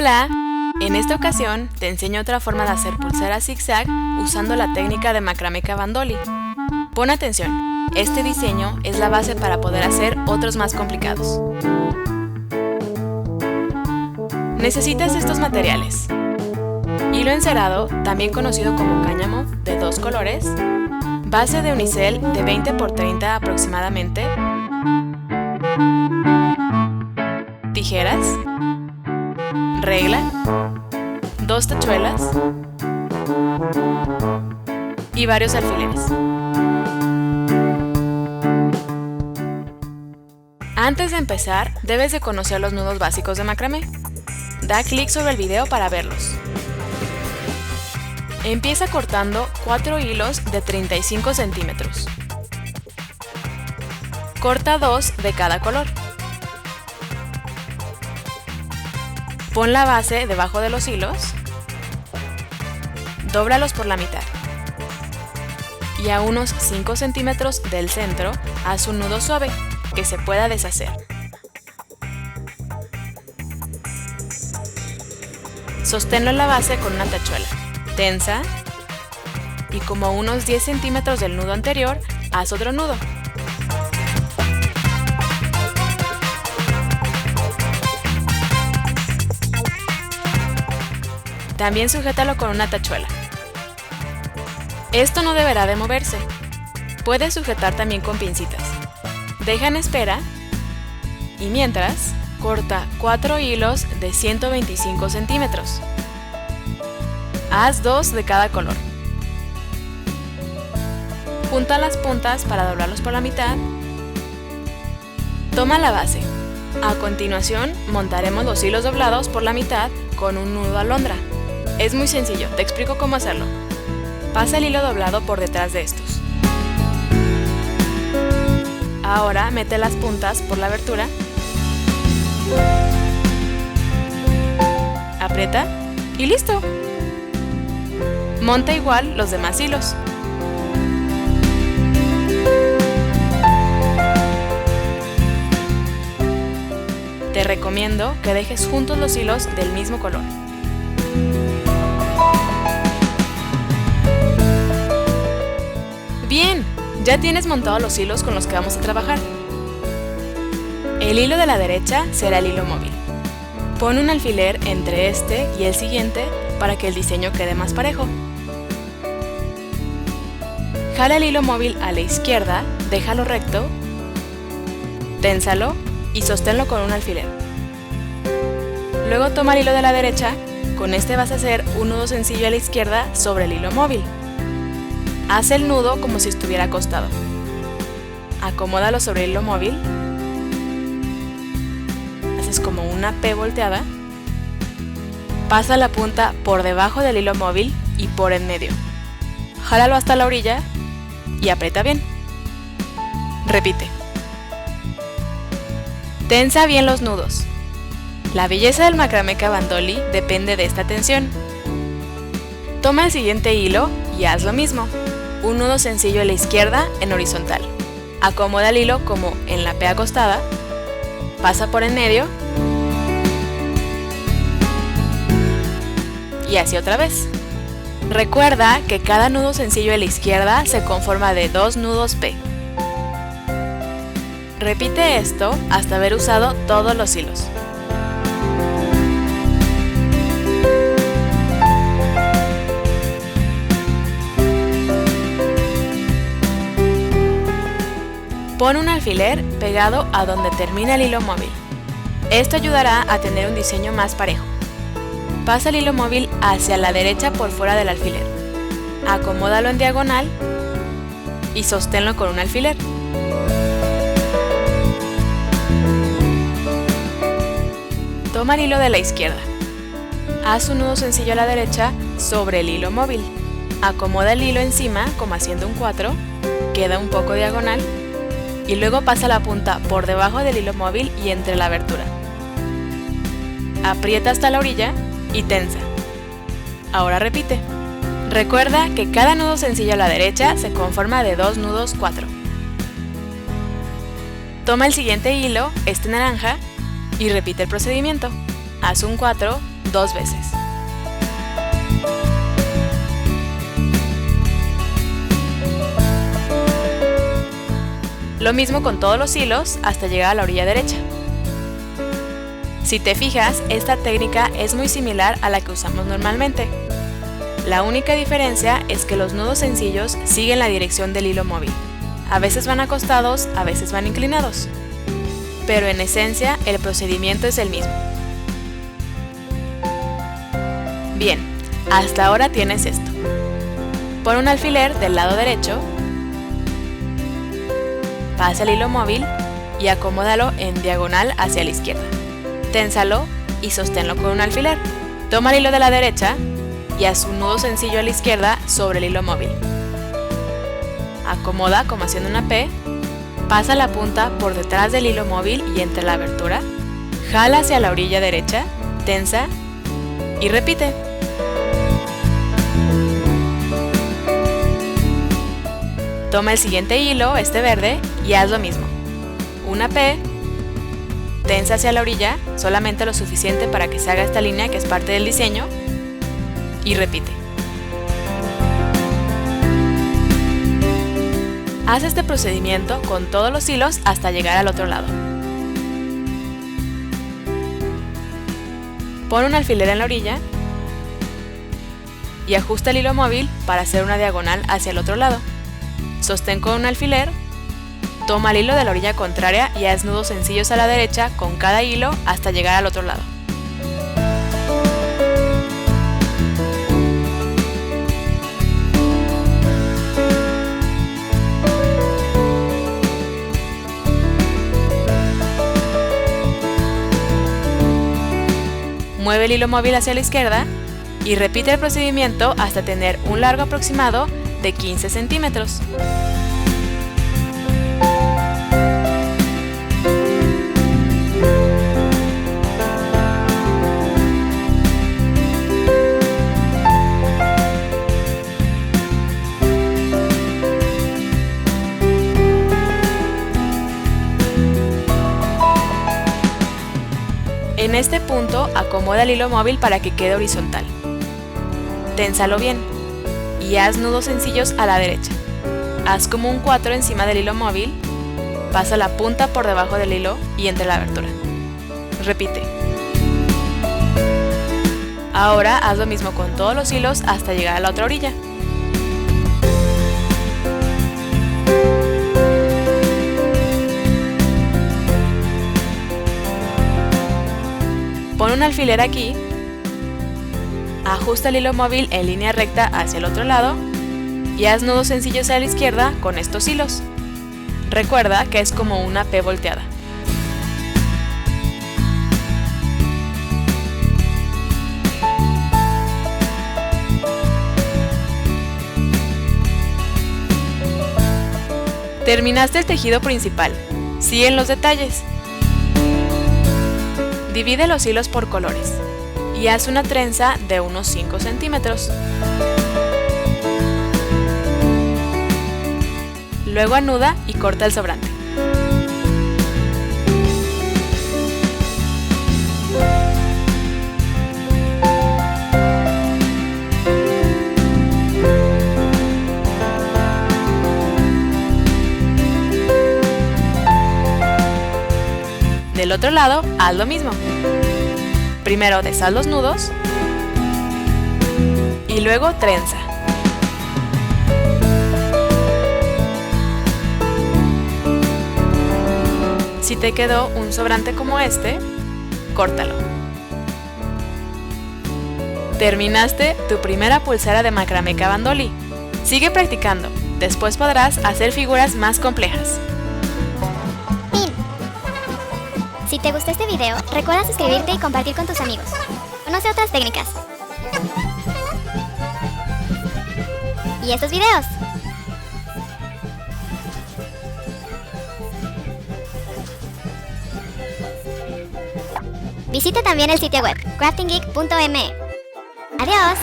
Hola, en esta ocasión te enseño otra forma de hacer pulseras zigzag usando la técnica de macramé Cavandoli. Pon atención, este diseño es la base para poder hacer otros más complicados. Necesitas estos materiales: hilo encerado, también conocido como cáñamo, de 2 colores, base de unicel de 20 x 30 aproximadamente, tijeras, regla, 2 tachuelas y varios alfileres. Antes de empezar, debes de conocer los nudos básicos de macramé. Da clic sobre el video para verlos. Empieza cortando 4 hilos de 35 centímetros. Corta 2 de cada color. Pon la base debajo de los hilos. Dóblalos por la mitad. Y a unos 5 centímetros del centro, haz un nudo suave que se pueda deshacer. Sosténlo en la base con una tachuela. Tensa y como a unos 10 centímetros del nudo anterior, haz otro nudo. También sujétalo con una tachuela. Esto no deberá de moverse. Puedes sujetar también con pincitas. Deja en espera y mientras, corta 4 hilos de 125 centímetros. Haz 2 de cada color. Junta las puntas para doblarlos por la mitad. Toma la base. A continuación, montaremos los hilos doblados por la mitad con un nudo alondra. Es muy sencillo, te explico cómo hacerlo. Pasa el hilo doblado por detrás de estos. Ahora mete las puntas por la abertura. Aprieta y listo. Monta igual los demás hilos. Te recomiendo que dejes juntos los hilos del mismo color. Bien, ya tienes montados los hilos con los que vamos a trabajar. El hilo de la derecha será el hilo móvil. Pon un alfiler entre este y el siguiente para que el diseño quede más parejo. Jala el hilo móvil a la izquierda, déjalo recto, ténsalo y sosténlo con un alfiler. Luego toma el hilo de la derecha, con este vas a hacer un nudo sencillo a la izquierda sobre el hilo móvil. Haz el nudo como si estuviera acostado. Acomódalo sobre el hilo móvil. Haces como una P volteada. Pasa la punta por debajo del hilo móvil y por en medio. Jálalo hasta la orilla y aprieta bien. Repite. Tensa bien los nudos. La belleza del macramé Cavandoli depende de esta tensión. Toma el siguiente hilo y haz lo mismo. Un nudo sencillo a la izquierda en horizontal. Acomoda el hilo como en la P acostada. Pasa por en medio. Y así otra vez. Recuerda que cada nudo sencillo a la izquierda se conforma de 2 nudos P. Repite esto hasta haber usado todos los hilos. Pon un alfiler pegado a donde termina el hilo móvil. Esto ayudará a tener un diseño más parejo. Pasa el hilo móvil hacia la derecha por fuera del alfiler. Acomódalo en diagonal y sosténlo con un alfiler. Toma el hilo de la izquierda. Haz un nudo sencillo a la derecha sobre el hilo móvil. Acomoda el hilo encima como haciendo un 4, queda un poco diagonal y luego pasa la punta por debajo del hilo móvil y entre la abertura. Aprieta hasta la orilla y tensa. Ahora repite. Recuerda que cada nudo sencillo a la derecha se conforma de 2 nudos 4. Toma el siguiente hilo, este naranja, y repite el procedimiento. Haz un 4 2 veces. Lo mismo con todos los hilos hasta llegar a la orilla derecha. Si te fijas, esta técnica es muy similar a la que usamos normalmente. La única diferencia es que los nudos sencillos siguen la dirección del hilo móvil. A veces van acostados, a veces van inclinados. Pero en esencia, el procedimiento es el mismo. Bien, hasta ahora tienes esto. Pon un alfiler del lado derecho, pasa el hilo móvil y acomódalo en diagonal hacia la izquierda. Ténsalo y sosténlo con un alfiler. Toma el hilo de la derecha y haz un nudo sencillo a la izquierda sobre el hilo móvil. Acomoda como haciendo una P, pasa la punta por detrás del hilo móvil y entre la abertura, jala hacia la orilla derecha, tensa y repite. Toma el siguiente hilo, este verde, y haz lo mismo. Una P, tensa hacia la orilla, solamente lo suficiente para que se haga esta línea que es parte del diseño, y repite. Haz este procedimiento con todos los hilos hasta llegar al otro lado. Pon un alfiler en la orilla y ajusta el hilo móvil para hacer una diagonal hacia el otro lado. Sostén con un alfiler, toma el hilo de la orilla contraria y haz nudos sencillos a la derecha con cada hilo hasta llegar al otro lado. Mueve el hilo móvil hacia la izquierda y repite el procedimiento hasta tener un largo aproximado de 15 centímetros. En este punto, acomoda el hilo móvil para que quede horizontal. Ténsalo bien y haz nudos sencillos a la derecha. Haz como un 4 encima del hilo móvil, pasa la punta por debajo del hilo y entre la abertura. Repite. Ahora haz lo mismo con todos los hilos hasta llegar a la otra orilla. Pon un alfiler aquí, ajusta el hilo móvil en línea recta hacia el otro lado y haz nudos sencillos a la izquierda con estos hilos. Recuerda que es como una P volteada. Terminaste el tejido principal. Siguen los detalles. Divide los hilos por colores y haz una trenza de unos 5 centímetros. Luego anuda y corta el sobrante. Del otro lado, haz lo mismo. Primero deshaz los nudos y luego trenza. Si te quedó un sobrante como este, córtalo. Terminaste tu primera pulsera de macramé Cabandoly. Sigue practicando, después podrás hacer figuras más complejas. Si te gustó este video, recuerda suscribirte y compartir con tus amigos. Conoce otras técnicas. Y estos videos. Visita también el sitio web craftinggeek.me. Adiós.